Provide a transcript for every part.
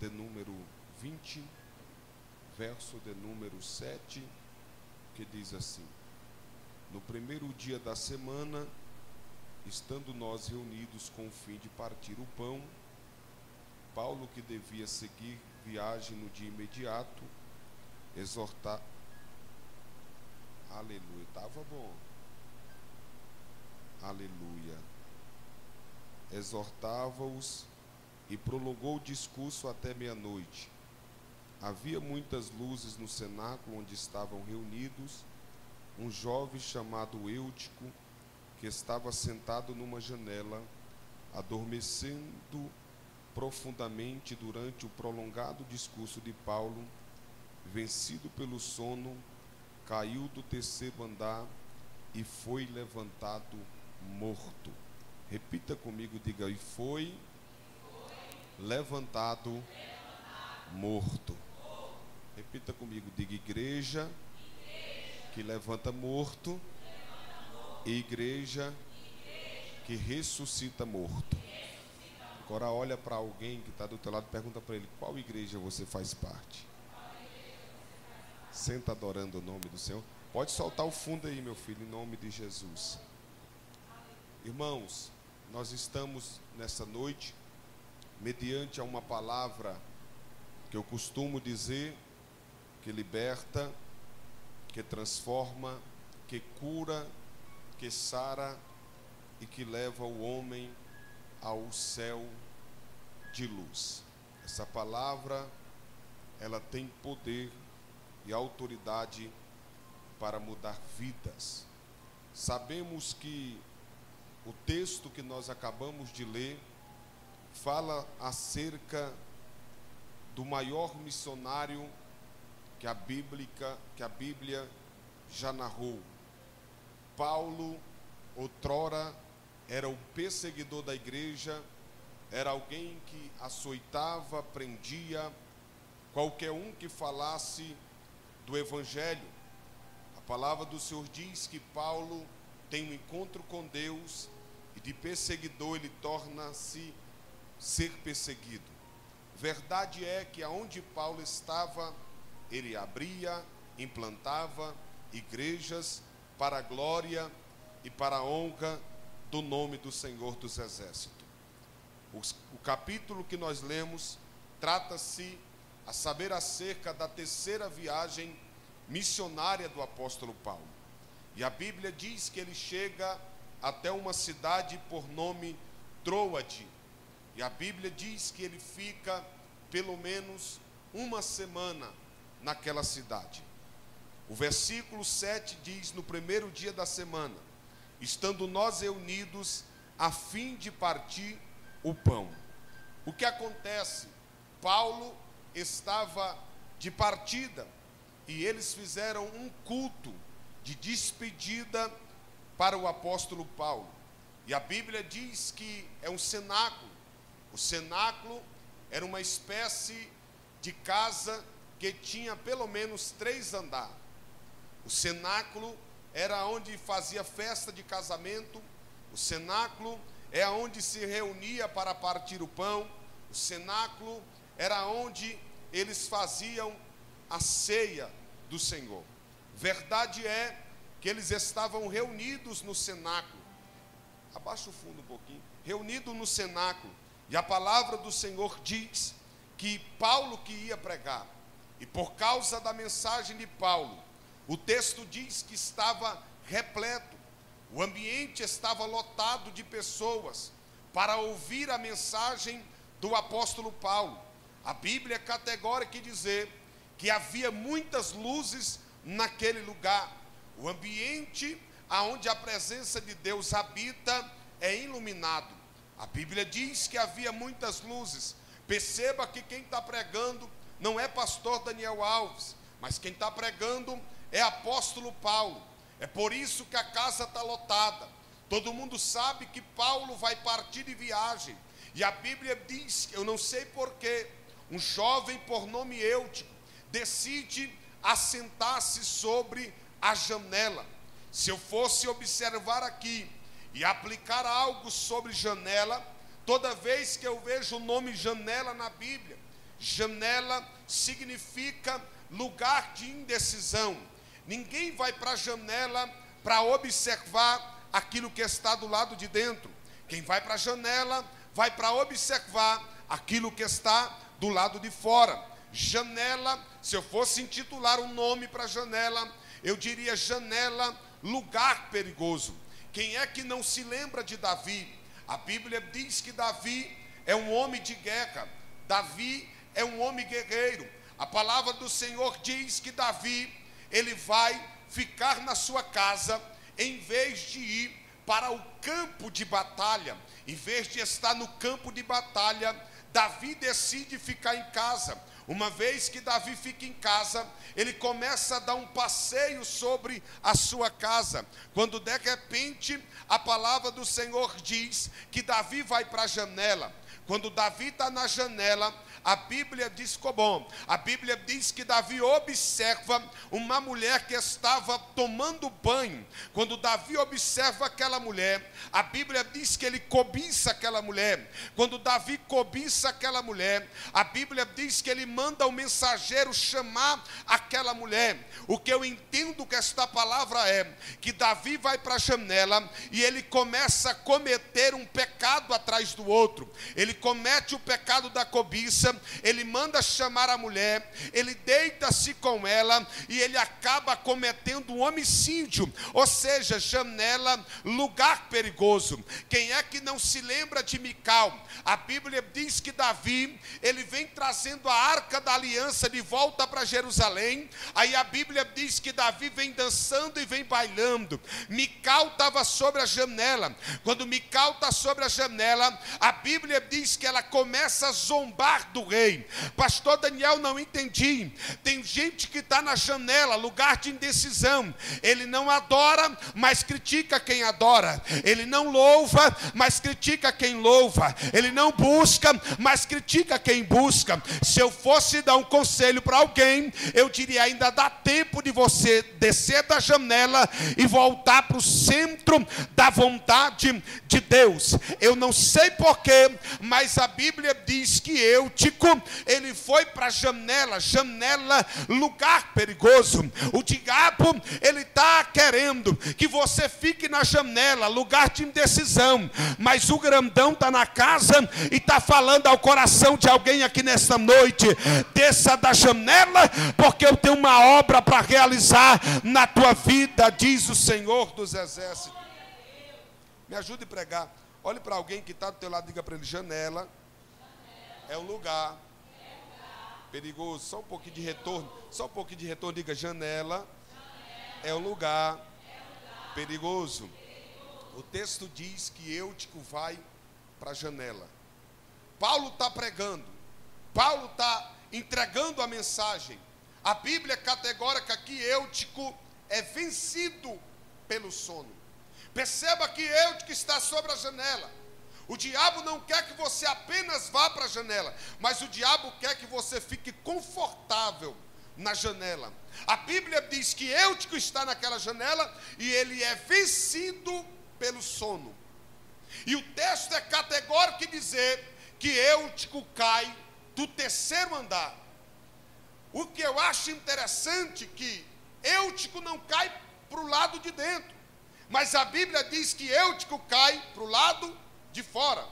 de número 20, verso de número 7, que diz assim: no primeiro dia da semana, estando nós reunidos com o fim de partir o pão, Paulo, que devia seguir viagem no dia imediato, exortar... Aleluia, estava bom. Aleluia. Exortava-os e prolongou o discurso até meia-noite. Havia muitas luzes no cenáculo onde estavam reunidos. Um jovem chamado Eutico, que estava sentado numa janela, adormecendo profundamente durante o prolongado discurso de Paulo, vencido pelo sono, caiu do terceiro andar e foi levantado morto. Repita comigo, diga: e foi levantado morto. Repita comigo, diga: igreja que levanta morto e igreja que ressuscita morto. Agora olha para alguém que está do teu lado e pergunta para ele: qual igreja você faz parte? Senta adorando o nome do Senhor. Pode soltar o fundo aí, meu filho, em nome de Jesus. Irmãos, nós estamos nessa noite mediante a uma palavra que eu costumo dizer que liberta, que transforma, que cura, que sara e que leva o homem ao céu de luz. Essa palavra, ela tem poder e autoridade para mudar vidas. Sabemos que o texto que nós acabamos de ler fala acerca do maior missionário que a Bíblia já narrou. Paulo, outrora, era o perseguidor da igreja, era alguém que açoitava, prendia qualquer um que falasse do Evangelho. A palavra do Senhor diz que Paulo tem um encontro com Deus e de perseguidor ele torna-se ser perseguido. Verdade é que aonde Paulo estava, ele abria, implantava igrejas para a glória e para a honra do nome do Senhor dos Exércitos. O capítulo que nós lemos trata-se a saber acerca da terceira viagem missionária do apóstolo Paulo. E a Bíblia diz que ele chega até uma cidade por nome Troade. E a Bíblia diz que ele fica pelo menos uma semana naquela cidade. O versículo 7 diz: no primeiro dia da semana, estando nós reunidos a fim de partir o pão. O que acontece? Paulo estava de partida e eles fizeram um culto de despedida para o apóstolo Paulo. E a Bíblia diz que é um cenáculo. O cenáculo era uma espécie de casa que tinha pelo menos 3 andares. O cenáculo era onde fazia festa de casamento. O cenáculo é onde se reunia para partir o pão. O cenáculo era onde eles faziam a ceia do Senhor. Verdade é que eles estavam reunidos no cenáculo. Abaixa o fundo um pouquinho. Reunidos no cenáculo. E a palavra do Senhor diz que Paulo que ia pregar. E por causa da mensagem de Paulo, o texto diz que estava repleto. O ambiente estava lotado de pessoas para ouvir a mensagem do apóstolo Paulo. A Bíblia é categórica em dizer que havia muitas luzes naquele lugar. O ambiente onde a presença de Deus habita é iluminado. A Bíblia diz que havia muitas luzes. Perceba que quem está pregando não é pastor Daniel Alves, mas quem está pregando é apóstolo Paulo. É por isso que a casa está lotada. Todo mundo sabe que Paulo vai partir de viagem. E a Bíblia diz, eu não sei porquê, um jovem por nome Eutico decide assentar-se sobre a janela. Se eu fosse observar aqui e aplicar algo sobre janela, toda vez que eu vejo o nome janela na Bíblia, Janela significa lugar de indecisão. Ninguém vai para a janela para observar aquilo que está do lado de dentro. Quem vai para a janela vai para observar aquilo que está do lado de fora. Janela, se eu fosse intitular um nome para a janela, eu diria janela, lugar perigoso. Quem é que não se lembra de Davi? A Bíblia diz que Davi é um homem de guerra. Davi é um homem guerreiro. A palavra do Senhor diz que Davi, ele vai ficar na sua casa, em vez de ir para o campo de batalha. Em vez de estar no campo de batalha, Davi decide ficar em casa. Uma vez que Davi fica em casa, ele começa a dar um passeio sobre a sua casa. Quando de repente a palavra do Senhor diz que Davi vai para a janela. Quando Davi está na janela, a Bíblia diz como? A Bíblia diz que Davi observa uma mulher que estava tomando banho. Quando Davi observa aquela mulher, a Bíblia diz que ele cobiça aquela mulher. Quando Davi cobiça aquela mulher, a Bíblia diz que ele manda o mensageiro chamar aquela mulher. O que eu entendo que esta palavra é que Davi vai para a janela e ele começa a cometer um pecado atrás do outro. Ele comete o pecado da cobiça, ele manda chamar a mulher, ele deita-se com ela e ele acaba cometendo um homicídio. Ou seja, janela, lugar perigoso. Quem é que não se lembra de Mical? A Bíblia diz que Davi, ele vem trazendo a arca da aliança de volta para Jerusalém. Aí a Bíblia diz que Davi vem dançando e vem bailando. Mical estava sobre a janela. Quando Mical está sobre a janela, a Bíblia diz que ela começa a zombar do rei. Pastor Daniel, não entendi. Tem gente que está na janela, lugar de indecisão. Ele não adora, mas critica quem adora. Ele não louva, mas critica quem louva. Ele não busca, mas critica quem busca. Se eu fosse dar um conselho para alguém, eu diria: ainda dá tempo de você descer da janela e voltar para o centro da vontade de Deus. Eu não sei porquê, mas a Bíblia diz que Eutico, ele foi para a janela, lugar perigoso. O diabo, ele está querendo que você fique na janela, lugar de indecisão, mas o grandão está na casa e está falando ao coração de alguém aqui nesta noite: desça da janela, porque eu tenho uma obra para realizar na tua vida, diz o Senhor dos Exércitos. Me ajude a pregar. Olhe para alguém que está do teu lado, diga para ele: janela é um lugar perigoso. Só um pouquinho de retorno. Só um pouquinho de retorno. Diga: janela é um lugar perigoso. O texto diz que Eutico vai para a janela. Paulo está pregando. Paulo está entregando a mensagem. A Bíblia é categórica que Eutico é vencido pelo sono. Perceba que Eutico está sobre a janela. O diabo não quer que você apenas vá para a janela, mas o diabo quer que você fique confortável na janela. A Bíblia diz que Eutico está naquela janela e ele é vencido pelo sono. E o texto é categórico em dizer que Eutico cai do terceiro andar. O que eu acho interessante é que Eutico não cai para o lado de dentro, mas a Bíblia diz que Eutico cai para o lado de fora.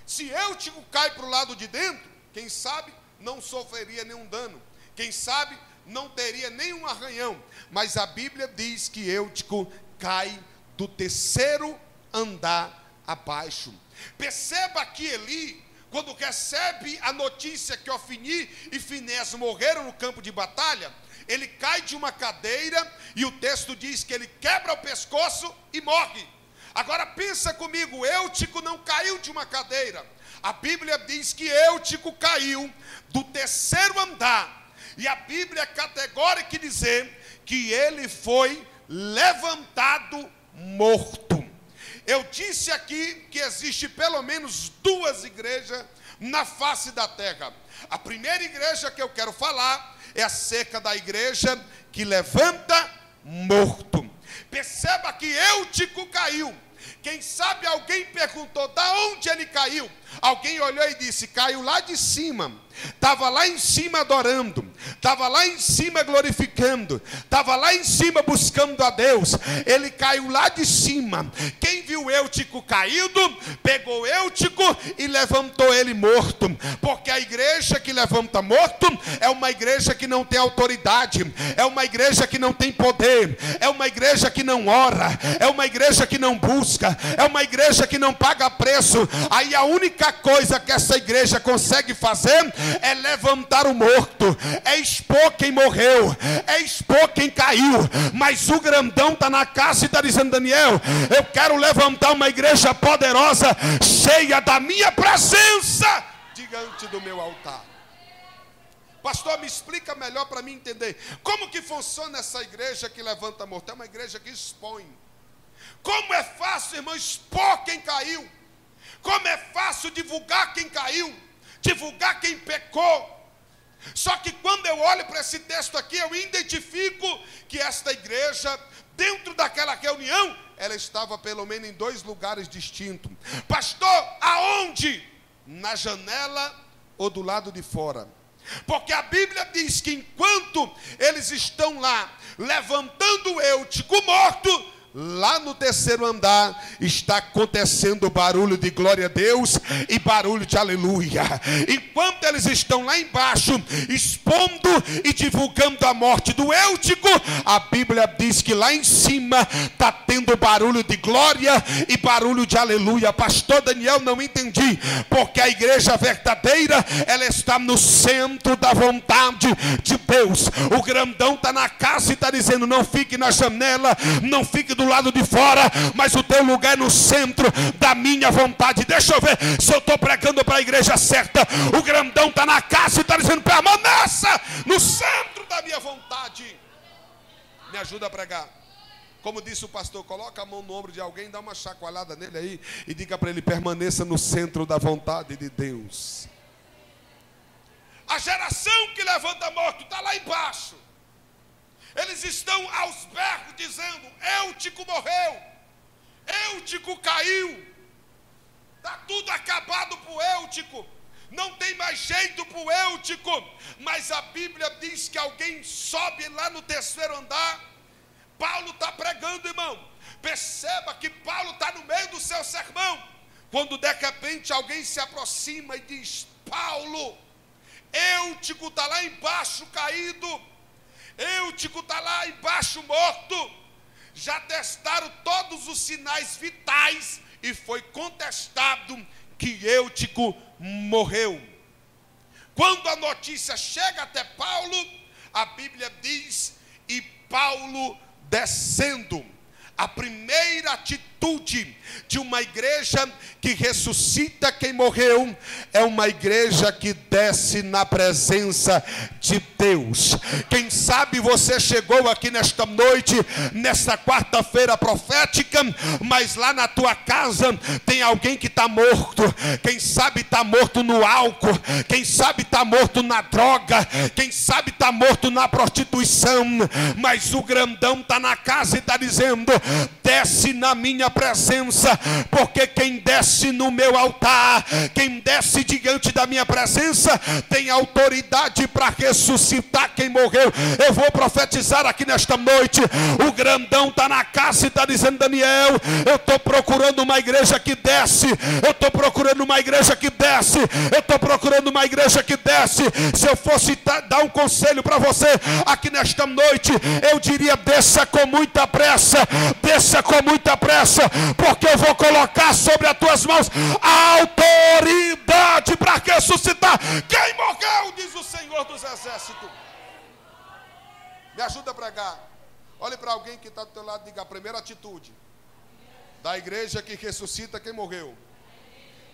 Se Eutico cai para o lado de dentro, quem sabe não sofreria nenhum dano, quem sabe não teria nenhum arranhão, mas a Bíblia diz que Eutico cai do terceiro andar abaixo. Perceba que Eli, quando recebe a notícia que Ofni e Finés morreram no campo de batalha, ele cai de uma cadeira e o texto diz que ele quebra o pescoço e morre. Agora pensa comigo, Eutico não caiu de uma cadeira. A Bíblia diz que Eutico caiu do terceiro andar. E a Bíblia é categórica em dizer que ele foi levantado morto. Eu disse aqui que existe pelo menos duas igrejas na face da terra. A primeira igreja que eu quero falar é acerca da igreja que levanta morto. Perceba que Eutico caiu. Quem sabe alguém perguntou: da onde ele caiu? Alguém olhou e disse: caiu lá de cima. Estava lá em cima adorando, estava lá em cima glorificando, estava lá em cima buscando a Deus. Ele caiu lá de cima. Quem viu Eutico caído, pegou Eutico e levantou ele morto. Porque a igreja que levanta morto é uma igreja que não tem autoridade, é uma igreja que não tem poder, é uma igreja que não ora, é uma igreja que não busca, é uma igreja que não paga preço. Aí a única coisa que essa igreja consegue fazer é levantar o morto, é expor quem morreu, é expor quem caiu. Mas o grandão está na casa e está dizendo: Daniel, eu quero levantar uma igreja poderosa, cheia da minha presença diante do meu altar. Pastor, me explica melhor para mim entender. Como que funciona essa igreja que levanta morto? É uma igreja que expõe. Como é fácil, irmão, expor quem caiu. Como é fácil divulgar quem caiu, divulgar quem pecou. Só que quando eu olho para esse texto aqui, eu identifico que esta igreja, dentro daquela reunião, ela estava pelo menos em 2 lugares distintos. Pastor, aonde? Na janela ou do lado de fora? Porque a Bíblia diz que enquanto eles estão lá levantando o Eutico morto, lá no 3º andar está acontecendo barulho de glória a Deus e barulho de aleluia. Enquanto eles estão lá embaixo expondo e divulgando a morte do Eutico, a Bíblia diz que lá em cima está tendo barulho de glória e barulho de aleluia. Pastor Daniel, não entendi. Porque a igreja verdadeira, ela está no centro da vontade de Deus. O grandão está na casa e está dizendo: não fique na janela, não fique do lado de fora, mas o teu lugar é no centro da minha vontade. Deixa eu ver se eu estou pregando para a igreja certa. O grandão está na casa e está dizendo: permaneça no centro da minha vontade. Me ajuda a pregar. Como disse o pastor, coloca a mão no ombro de alguém, dá uma chacoalhada nele aí e diga para ele: permaneça no centro da vontade de Deus. A geração que levanta morto está lá embaixo. Eles estão aos berros dizendo: Eutico morreu, Eutico caiu, está tudo acabado para o Eutico, não tem mais jeito para o Eutico. Mas a Bíblia diz que alguém sobe lá no 3º andar. Paulo está pregando, irmão. Perceba que Paulo está no meio do seu sermão, quando de repente alguém se aproxima e diz: Paulo, Eutico está lá embaixo caído, Eutico está lá embaixo morto. Já testaram todos os sinais vitais e foi contestado que Eutico morreu. Quando a notícia chega até Paulo, a Bíblia diz: e Paulo descendo. A primeira atitude de uma igreja que ressuscita quem morreu é uma igreja que desce na presença de Deus. Quem sabe você chegou aqui nesta noite, nesta quarta-feira profética, mas lá na tua casa tem alguém que está morto. Quem sabe está morto no álcool, quem sabe está morto na droga, quem sabe está morto na prostituição, mas o grandão está na casa e está dizendo: desce na minha presença, porque quem desce no meu altar, quem desce diante da minha presença, tem autoridade para ressuscitar quem morreu. Eu vou profetizar aqui nesta noite. O grandão está na casa e está dizendo: Daniel, eu estou procurando uma igreja que desce, eu estou procurando uma igreja que desce, eu estou procurando uma igreja que desce. Se eu fosse dar um conselho para você aqui nesta noite, eu diria: desça com muita pressa, desça com muita pressa, porque eu vou colocar sobre as tuas mãos a autoridade para ressuscitar quem morreu, diz o Senhor dos Exércitos. Me ajuda a pregar. Olhe para alguém que está do teu lado e diga: a primeira atitude da igreja que ressuscita quem morreu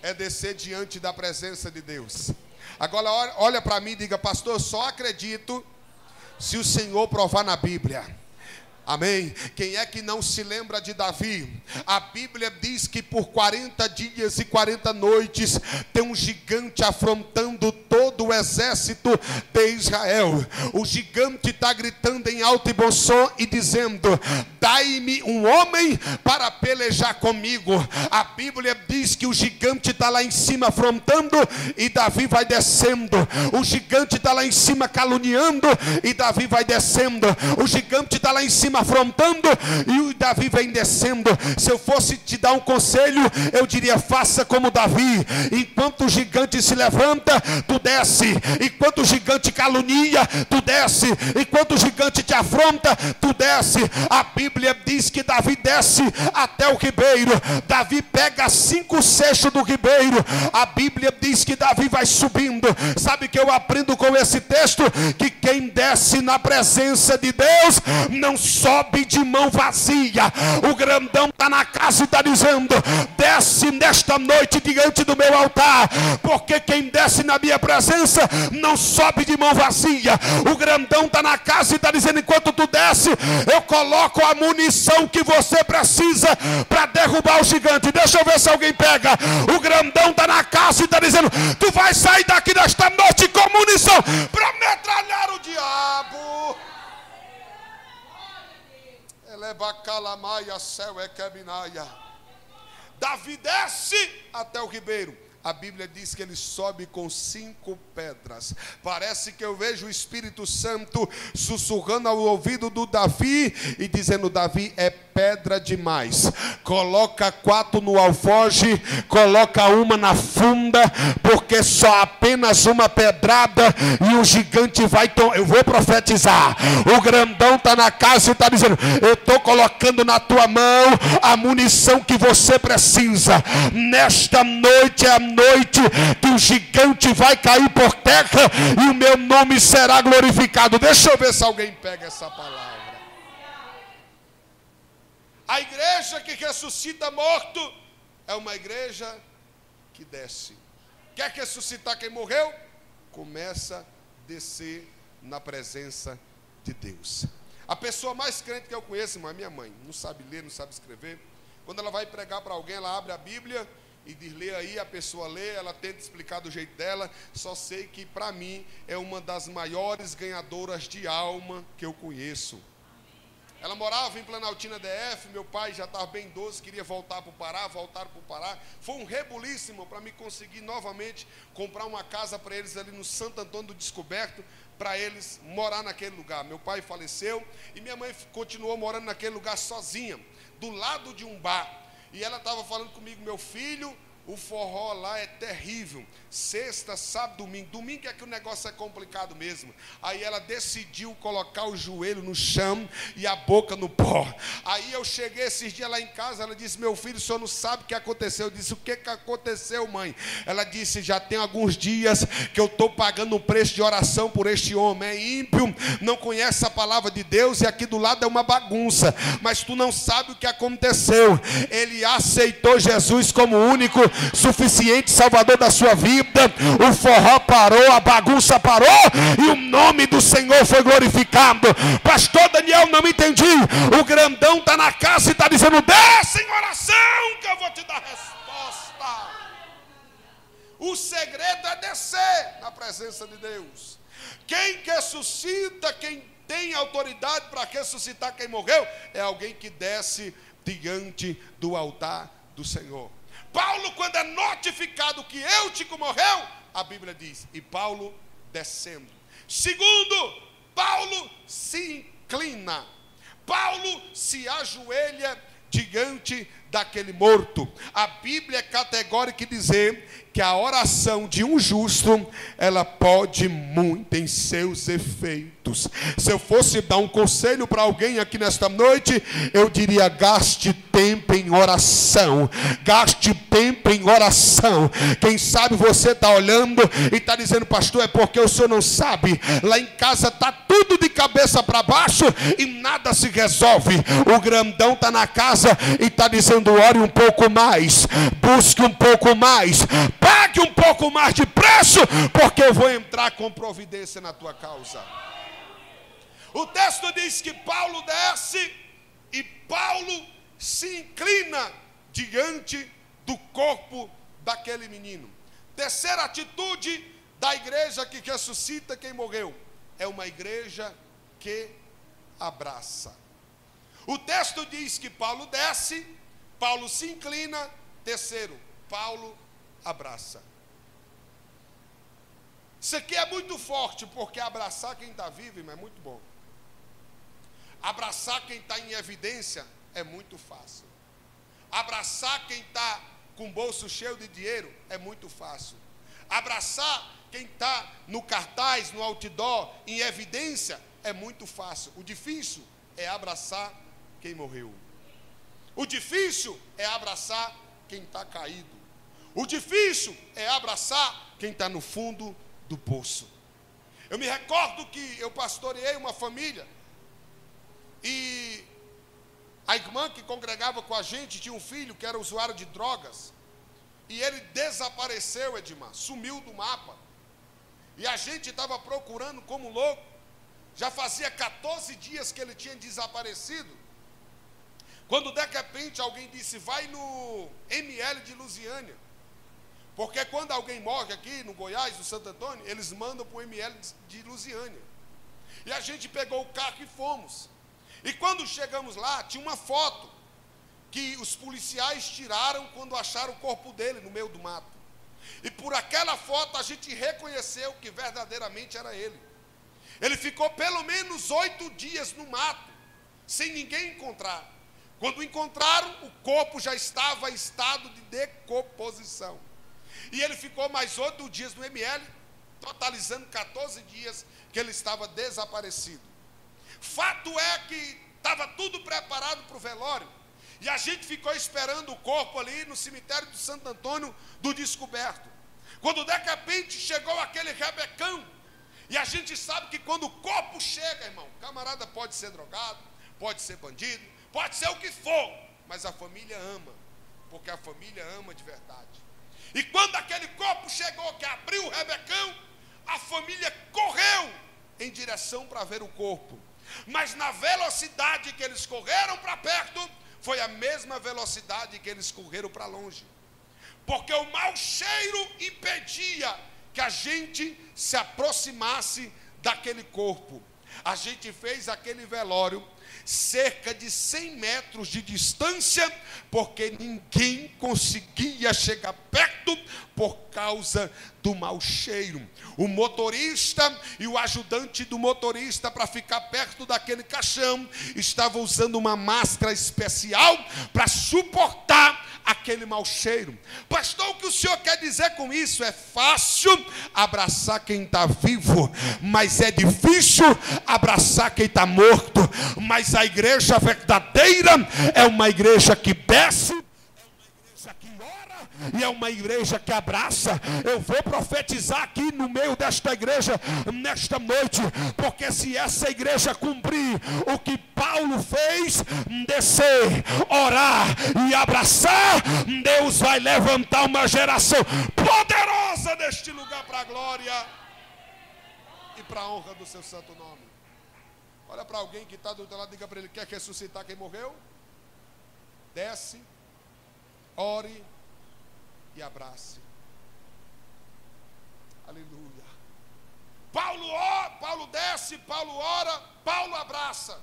é descer diante da presença de Deus. Agora olha para mim e diga: pastor, eu só acredito se o Senhor provar na Bíblia. Amém? Quem é que não se lembra de Davi? A Bíblia diz que por 40 dias e 40 noites tem um gigante afrontando todo o exército de Israel. O gigante está gritando em alto e bom som e dizendo: dai-me um homem para pelejar comigo. A Bíblia diz que o gigante está lá em cima afrontando e Davi vai descendo. O gigante está lá em cima caluniando e Davi vai descendo. O gigante está lá em cima afrontando e o Davi vem descendo. Se eu fosse te dar um conselho, eu diria: faça como Davi. Enquanto o gigante se levanta, tu desce. Enquanto o gigante calunia, tu desce. Enquanto o gigante te afronta, tu desce. A Bíblia diz que Davi desce até o ribeiro. Davi pega 5/6 do ribeiro. A Bíblia diz que Davi vai subindo. Sabe o que eu aprendo com esse texto? Que quem desce na presença de Deus não sobe de mão vazia. O grandão está na casa e está dizendo: desce nesta noite diante do meu altar, porque quem desce na minha presença não sobe de mão vazia. O grandão está na casa e está dizendo: enquanto tu desce, eu coloco a munição que você precisa para derrubar o gigante. Deixa eu ver se alguém pega. O grandão está na casa e está dizendo: tu vai sair daqui nesta noite com munição para metralhar o diabo. Davi desce até o ribeiro. A Bíblia diz que ele sobe com 5 pedras. Parece que eu vejo o Espírito Santo sussurrando ao ouvido do Davi e dizendo: Davi, é pedra demais. Coloca 4 no alforje, coloca uma na funda, porque só apenas uma pedrada e o gigante vai eu vou profetizar. O grandão está na casa e está dizendo: eu estou colocando na tua mão a munição que você precisa. Nesta noite é a noite que o gigante vai cair por terra e o meu nome será glorificado. Deixa eu ver se alguém pega essa palavra. A igreja que ressuscita morto é uma igreja que desce. Quer ressuscitar quem morreu? Começa a descer na presença de Deus. A pessoa mais crente que eu conheço, irmão, é minha mãe. Não sabe ler, não sabe escrever. Quando ela vai pregar para alguém, ela abre a Bíblia e diz: lê aí, a pessoa lê, ela tenta explicar do jeito dela. Só sei que para mim é uma das maiores ganhadoras de alma que eu conheço. Ela morava em Planaltina DF, meu pai já estava bem idoso, queria voltar para o Pará, voltaram para o Pará. Foi um rebulíssimo para me conseguir novamente comprar uma casa para eles ali no Santo Antônio do Descoberto, para eles morar naquele lugar. Meu pai faleceu e minha mãe continuou morando naquele lugar sozinha, do lado de um bar. E ela estava falando comigo: meu filho, o forró lá é terrível. Sexta, sábado, domingo. Domingo é que o negócio é complicado mesmo. Aí ela decidiu colocar o joelho no chão e a boca no pó. Aí eu cheguei esses dias lá em casa, ela disse: meu filho, o senhor não sabe o que aconteceu. Eu disse: o que aconteceu, mãe? Ela disse: já tem alguns dias que eu estou pagando um preço de oração por este homem. É ímpio, não conhece a palavra de Deus e aqui do lado é uma bagunça. Mas tu não sabe o que aconteceu. Ele aceitou Jesus como o único, suficiente Salvador da sua vida. O forró parou, a bagunça parou e o nome do Senhor foi glorificado. Pastor Daniel, não entendi. O grandão está na casa e está dizendo: desce em oração que eu vou te dar resposta. O segredo é descer na presença de Deus. Quem ressuscita, quem tem autoridade para ressuscitar quem morreu, é alguém que desce diante do altar do Senhor. Paulo, quando é notificado que Eutico morreu, a Bíblia diz: e Paulo descendo. Segundo, Paulo se inclina. Paulo se ajoelha diante daquele morto. A Bíblia é categórica em dizer que a oração de um justo, ela pode muito em seus efeitos. Se eu fosse dar um conselho para alguém aqui nesta noite, eu diria: gaste tempo em oração. Gaste tempo em oração. Quem sabe você está olhando e está dizendo: pastor, é porque o senhor não sabe. Lá em casa está tudo de cabeça para baixo e nada se resolve. O grandão está na casa e está dizendo: ore um pouco mais, busque um pouco mais, pague um pouco mais de preço, porque eu vou entrar com providência na tua causa. O texto diz que Paulo desce e Paulo se inclina diante do corpo daquele menino. Terceira atitude da igreja que ressuscita quem morreu: é uma igreja que abraça. O texto diz que Paulo desce, Paulo se inclina. Terceiro, Paulo abraça. Isso aqui é muito forte, porque abraçar quem está vivo, irmão, é muito bom. Abraçar quem está em evidência é muito fácil. Abraçar quem está com o bolso cheio de dinheiro é muito fácil. Abraçar quem está no cartaz, no outdoor, em evidência, é muito fácil. O difícil é abraçar quem morreu. O difícil é abraçar quem está caído. O difícil é abraçar quem está no fundo do poço. Eu me recordo que eu pastoreei uma família e a irmã que congregava com a gente tinha um filho que era usuário de drogas e ele desapareceu, Edmar, sumiu do mapa. E a gente estava procurando como louco. Já fazia 14 dias que ele tinha desaparecido. Quando de repente alguém disse: vai no ML de Lusiânia. Porque quando alguém morre aqui no Goiás, no Santo Antônio, eles mandam para o ML de Lusiânia. E a gente pegou o carro e fomos. E quando chegamos lá, tinha uma foto que os policiais tiraram quando acharam o corpo dele no meio do mato. E por aquela foto a gente reconheceu que verdadeiramente era ele. Ele ficou pelo menos 8 dias no mato, sem ninguém encontrar. Quando encontraram, o corpo já estava em estado de decomposição. E ele ficou mais 8 dias no ML, totalizando 14 dias que ele estava desaparecido. Fato é que estava tudo preparado para o velório. E a gente ficou esperando o corpo ali no cemitério de Santo Antônio do Descoberto. Quando de repente chegou aquele rebecão. E a gente sabe que quando o corpo chega, irmão, o camarada pode ser drogado, pode ser bandido, pode ser o que for, mas a família ama, porque a família ama de verdade. E quando aquele corpo chegou, que abriu o rebecão, a família correu em direção para ver o corpo. Mas na velocidade que eles correram para perto, foi a mesma velocidade que eles correram para longe. Porque o mau cheiro impedia que a gente se aproximasse daquele corpo. A gente fez aquele velório cerca de 100 metros de distância, porque ninguém conseguia chegar perto por causa do mau cheiro. O motorista e o ajudante do motorista, para ficar perto daquele caixão, estavam usando uma máscara especial para suportar aquele mau cheiro. Pastor, o que o senhor quer dizer com isso? É fácil abraçar quem está vivo, mas é difícil abraçar quem está morto. Mas a igreja verdadeira é uma igreja que desce, e é uma igreja que abraça. Eu vou profetizar aqui no meio desta igreja nesta noite, porque se essa igreja cumprir o que Paulo fez, descer, orar e abraçar, Deus vai levantar uma geração poderosa deste lugar para a glória e para a honra do seu santo nome. Olha para alguém que está do outro lado, diga para ele: quer ressuscitar quem morreu? Desce, ore e abrace. Aleluia. Paulo desce, Paulo ora, Paulo abraça.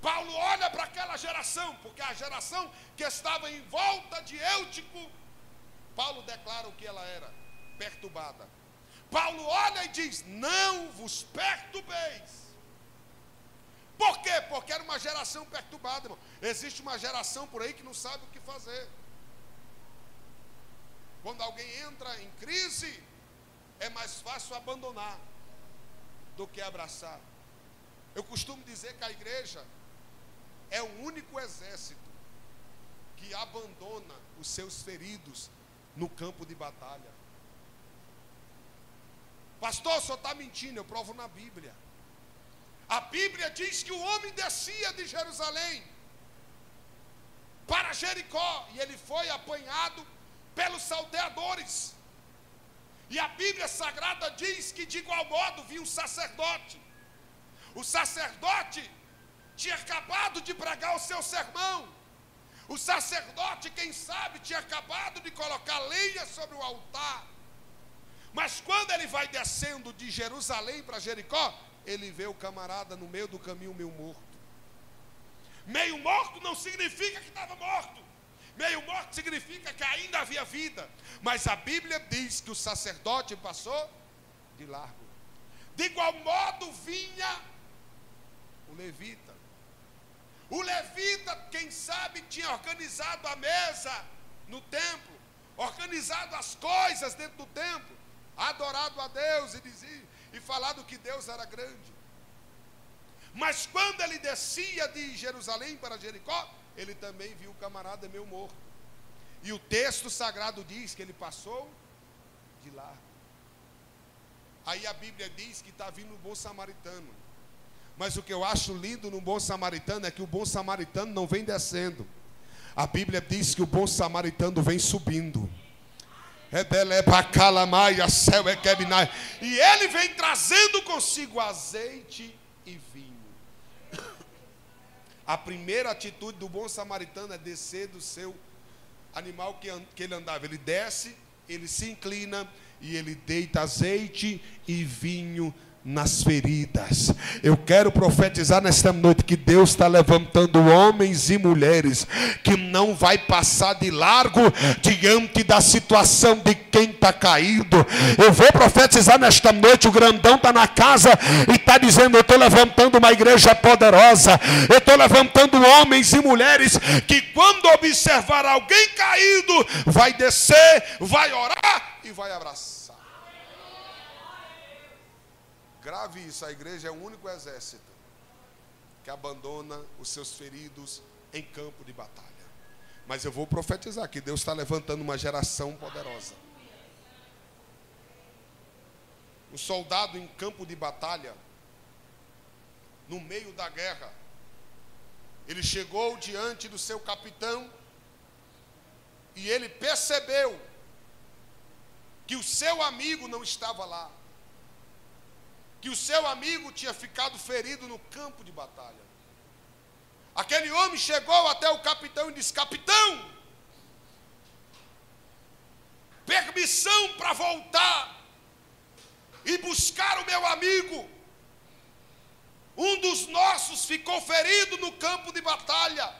Paulo olha para aquela geração, porque a geração que estava em volta de Eutico, Paulo declara o que ela era: perturbada. Paulo olha e diz: não vos perturbeis. Por quê? Porque era uma geração perturbada, irmão. Existe uma geração por aí que não sabe o que fazer. Quando alguém entra em crise, é mais fácil abandonar do que abraçar. Eu costumo dizer que a igreja é o único exército que abandona os seus feridos no campo de batalha. Pastor, o senhor está mentindo. Eu provo na Bíblia. A Bíblia diz que o homem descia de Jerusalém para Jericó, e ele foi apanhado pelos salteadores. E a Bíblia Sagrada diz que de igual modo vinha um sacerdote. O sacerdote tinha acabado de pregar o seu sermão. O sacerdote, quem sabe, tinha acabado de colocar lenha sobre o altar. Mas quando ele vai descendo de Jerusalém para Jericó, ele vê o camarada no meio do caminho meio morto. Meio morto não significa que estava morto. Meio morto significa que ainda havia vida. Mas a Bíblia diz que o sacerdote passou de largo. De igual modo vinha o levita. O levita, quem sabe, tinha organizado a mesa no templo, organizado as coisas dentro do templo, adorado a Deus e falado que Deus era grande. Mas quando ele descia de Jerusalém para Jericó, ele também viu o camarada meio morto. E o texto sagrado diz que ele passou de largo. Aí a Bíblia diz que está vindo o bom samaritano. Mas o que eu acho lindo no bom samaritano é que o bom samaritano não vem descendo. A Bíblia diz que o bom samaritano vem subindo. E ele vem trazendo consigo azeite e vinho. A primeira atitude do bom samaritano é descer do seu animal que ele andava. Ele desce, ele se inclina e ele deita azeite e vinho nas feridas. Eu quero profetizar nesta noite que Deus está levantando homens e mulheres que não vai passar de largo diante da situação de quem está caído. Eu vou profetizar nesta noite. O grandão está na casa e está dizendo: eu estou levantando uma igreja poderosa. Eu estou levantando homens e mulheres que, quando observar alguém caído, vai descer, vai orar e vai abraçar. Grave isso, a igreja é o único exército que abandona os seus feridos em campo de batalha. Mas eu vou profetizar que Deus está levantando uma geração poderosa. Um soldado em campo de batalha, no meio da guerra, ele chegou diante do seu capitão e ele percebeu que o seu amigo não estava lá, que o seu amigo tinha ficado ferido no campo de batalha. Aquele homem chegou até o capitão e disse: capitão, permissão para voltar e buscar o meu amigo. Um dos nossos ficou ferido no campo de batalha.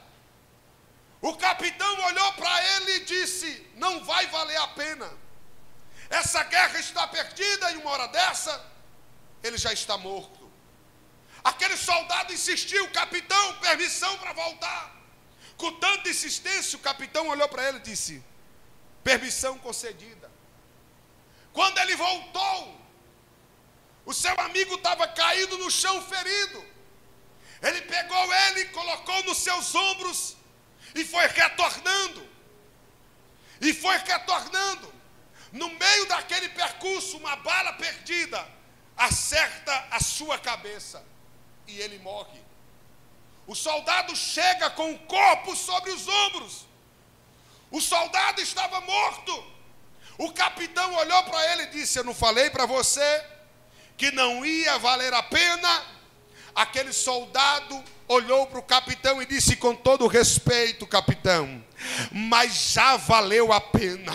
O capitão olhou para ele e disse: não vai valer a pena. Essa guerra está perdida e uma hora dessa ele já está morto. Aquele soldado insistiu: capitão, permissão para voltar. Com tanta insistência, o capitão olhou para ele e disse: permissão concedida. Quando ele voltou, o seu amigo estava caído no chão, ferido. Ele pegou ele, colocou nos seus ombros e foi retornando. E foi retornando. No meio daquele percurso, uma bala perdida acerta a sua cabeça e ele morre. O soldado chega com o corpo sobre os ombros. O soldado estava morto. O capitão olhou para ele e disse: eu não falei para você que não ia valer a pena? Aquele soldado olhou para o capitão e disse com todo respeito: capitão, mas já valeu a pena.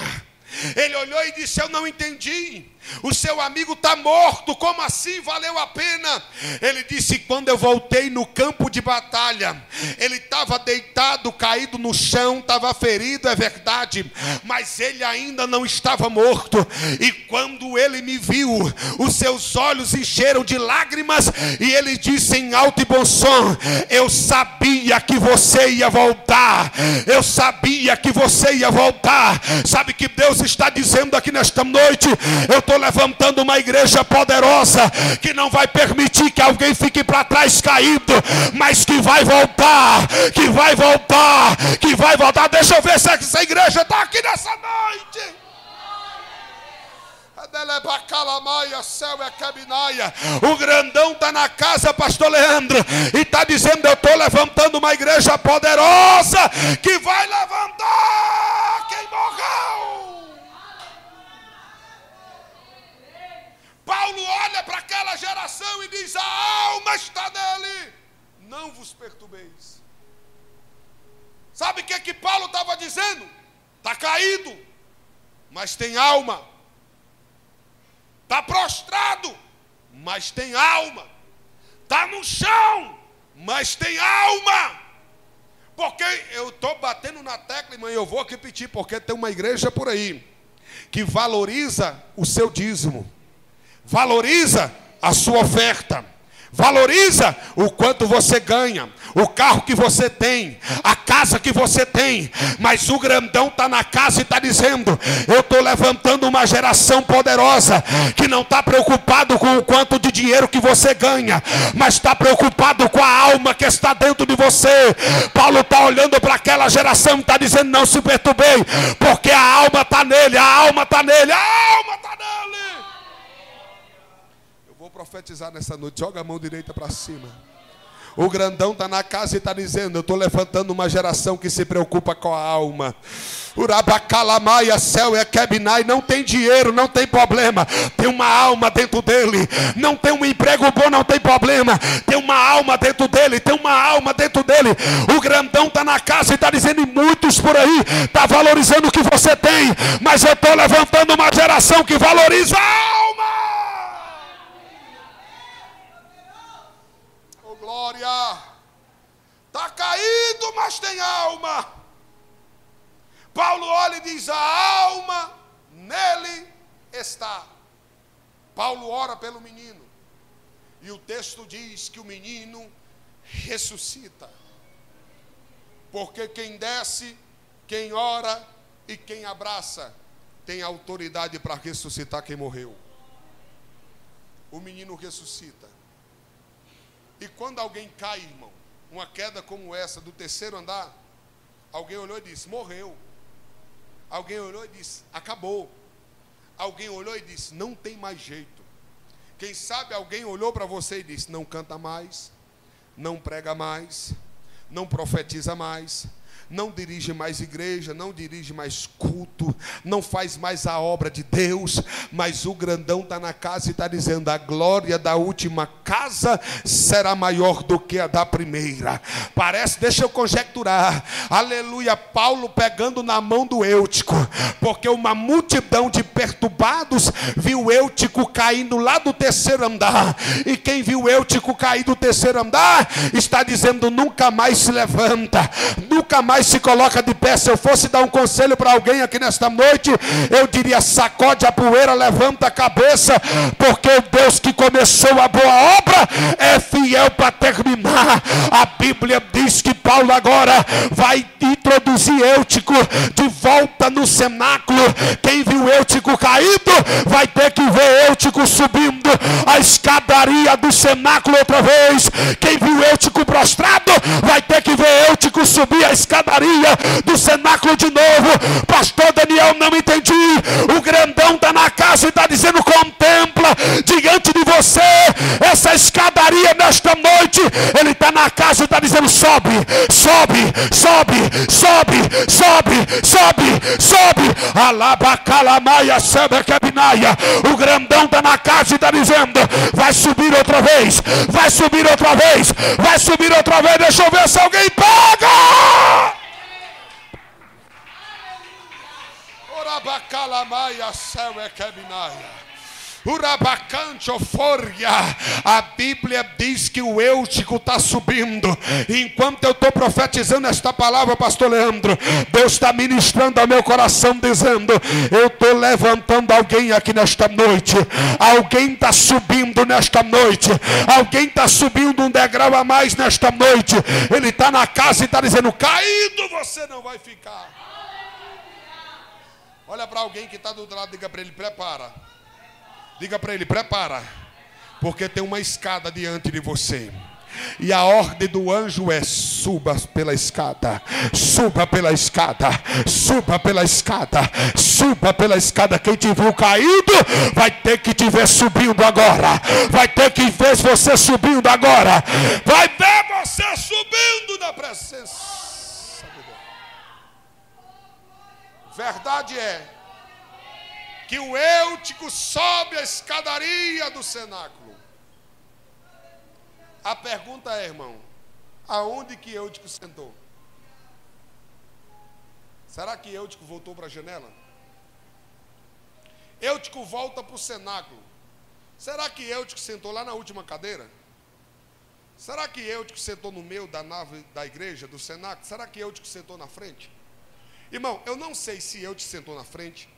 Ele olhou e disse: eu não entendi. O seu amigo está morto, como assim valeu a pena? Ele disse: quando eu voltei no campo de batalha, ele estava deitado, caído no chão, estava ferido, é verdade, mas ele ainda não estava morto. E quando ele me viu, os seus olhos encheram de lágrimas e ele disse em alto e bom som: eu sabia que você ia voltar. Eu sabia que você ia voltar. Sabe que Deus está dizendo aqui nesta noite? Eu estou levantando uma igreja poderosa que não vai permitir que alguém fique para trás caído, mas que vai voltar, que vai voltar, que vai voltar. Deixa eu ver se essa igreja está aqui nessa noite. O grandão está na casa, pastor Leandro, e está dizendo: eu estou levantando uma igreja poderosa que vai levantar quem morreu. Paulo olha para aquela geração e diz: a alma está nele, não vos perturbeis. Sabe o que Paulo estava dizendo? Está caído, mas tem alma. Está prostrado, mas tem alma. Está no chão, mas tem alma. Porque eu estou batendo na tecla, irmã, e eu vou repetir, porque tem uma igreja por aí que valoriza o seu dízimo, valoriza a sua oferta, valoriza o quanto você ganha, o carro que você tem, a casa que você tem. Mas o grandão está na casa e está dizendo: eu estou levantando uma geração poderosa, que não está preocupado com o quanto de dinheiro que você ganha, mas está preocupado com a alma que está dentro de você. Paulo está olhando para aquela geração e está dizendo: não se perturbei, porque a alma está nele, a alma está nele, a alma está nele. Vou profetizar nessa noite. Joga a mão direita para cima. O grandão está na casa e está dizendo: eu estou levantando uma geração que se preocupa com a alma. Urabacalamaia, céu é Kebinai. Não tem dinheiro, não tem problema. Tem uma alma dentro dele. Não tem um emprego bom, não tem problema. Tem uma alma dentro dele. Tem uma alma dentro dele. O grandão está na casa e está dizendo: e muitos por aí estão valorizando o que você tem, mas eu estou levantando uma geração que valoriza a alma. Glória. Está caído, mas tem alma. Paulo olha e diz: a alma nele está. Paulo ora pelo menino, e o texto diz que o menino ressuscita. Porque quem desce, quem ora e quem abraça tem autoridade para ressuscitar quem morreu. O menino ressuscita. E quando alguém cai, irmão, uma queda como essa do terceiro andar, alguém olhou e disse: morreu. Alguém olhou e disse: acabou. Alguém olhou e disse: não tem mais jeito. Quem sabe alguém olhou para você e disse: não canta mais, não prega mais, não profetiza mais, não dirige mais igreja, não dirige mais culto, não faz mais a obra de Deus. Mas o grandão está na casa e está dizendo: a glória da última casa será maior do que a da primeira. Parece, deixa eu conjecturar, aleluia, Paulo pegando na mão do Eutico, porque uma multidão de perturbados viu Eutico caindo lá do terceiro andar, e quem viu Eutico cair do terceiro andar está dizendo: nunca mais se levanta, nunca mais se coloca de pé. Se eu fosse dar um conselho para alguém aqui nesta noite, eu diria: sacode a poeira, levanta a cabeça, porque o Deus que começou a boa obra é fiel para terminar. A Bíblia diz que Paulo agora vai introduzir Eutico de volta no cenáculo. Quem viu Eutico caído vai ter que ver Eutico subindo a escadaria do cenáculo outra vez. Quem viu Eutico prostrado vai ter que ver Eutico subir a escadaria do cenáculo de novo. Pastor Daniel, não entendi. O grandão está na casa e está dizendo: contempla diante de você essa escadaria nesta noite. Ele está na casa e está dizendo: sobe, sobe, sobe, sobe, sobe, sobe, sobe. Alabacalamaia, sebekebinaia. O grandão está na casa e está dizendo: vai subir outra vez, vai subir outra vez, vai subir outra vez. Deixa eu ver se alguém pega. Urabacalamaia, sebekebinaia. A Bíblia diz que o Eutico está subindo. Enquanto eu estou profetizando esta palavra, pastor Leandro, Deus está ministrando ao meu coração, dizendo: eu estou levantando alguém aqui nesta noite. Alguém está subindo nesta noite. Alguém está subindo um degrau a mais nesta noite. Ele está na casa e está dizendo: caído você não vai ficar. Olha para alguém que está do outro lado, diga para ele: prepara. Diga para ele: prepara, porque tem uma escada diante de você. E a ordem do anjo é: suba pela escada, suba pela escada, suba pela escada, suba pela escada. Quem te viu caído vai ter que te ver subindo agora. Vai ter que ver você subindo agora. Vai ver você subindo na presença de Deus. Verdade é que que o Eutico sobe a escadaria do cenáculo. A pergunta é, irmão, aonde que Eutico sentou? Será que Eutico voltou para a janela? Eutico volta para o cenáculo. Será que Eutico sentou lá na última cadeira? Será que Eutico sentou no meio da nave da igreja, do cenáculo? Será que Eutico sentou na frente? Irmão, eu não sei se Eutico sentou na frente.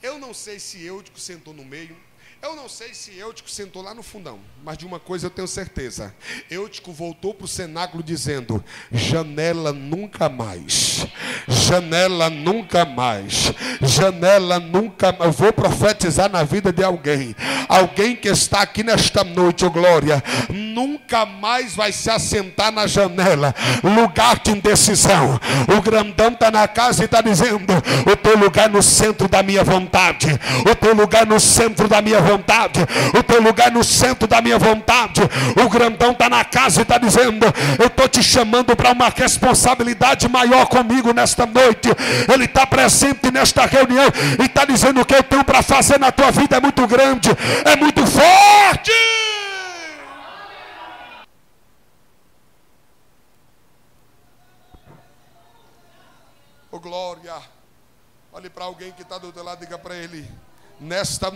Eu não sei se Eutico sentou no meio. Eu não sei se Eutico sentou lá no fundão. Mas de uma coisa eu tenho certeza. Eutico voltou para o cenáculo dizendo: janela nunca mais. Janela nunca mais. Janela nunca mais. Eu vou profetizar na vida de alguém. Alguém que está aqui nesta noite, oh glória, nunca mais vai se assentar na janela. Lugar de indecisão. O grandão está na casa e está dizendo: o teu lugar no centro da minha vontade. O teu lugar no centro da minha vontade. O teu lugar no centro da minha vontade. O grandão está na casa e está dizendo: eu estou te chamando para uma responsabilidade maior comigo nesta noite. Ele está presente nesta reunião e está dizendo: o que eu tenho para fazer na tua vida é muito grande, é muito forte. Oh glória. Olhe para alguém que está do teu lado e diga para ele: nesta noite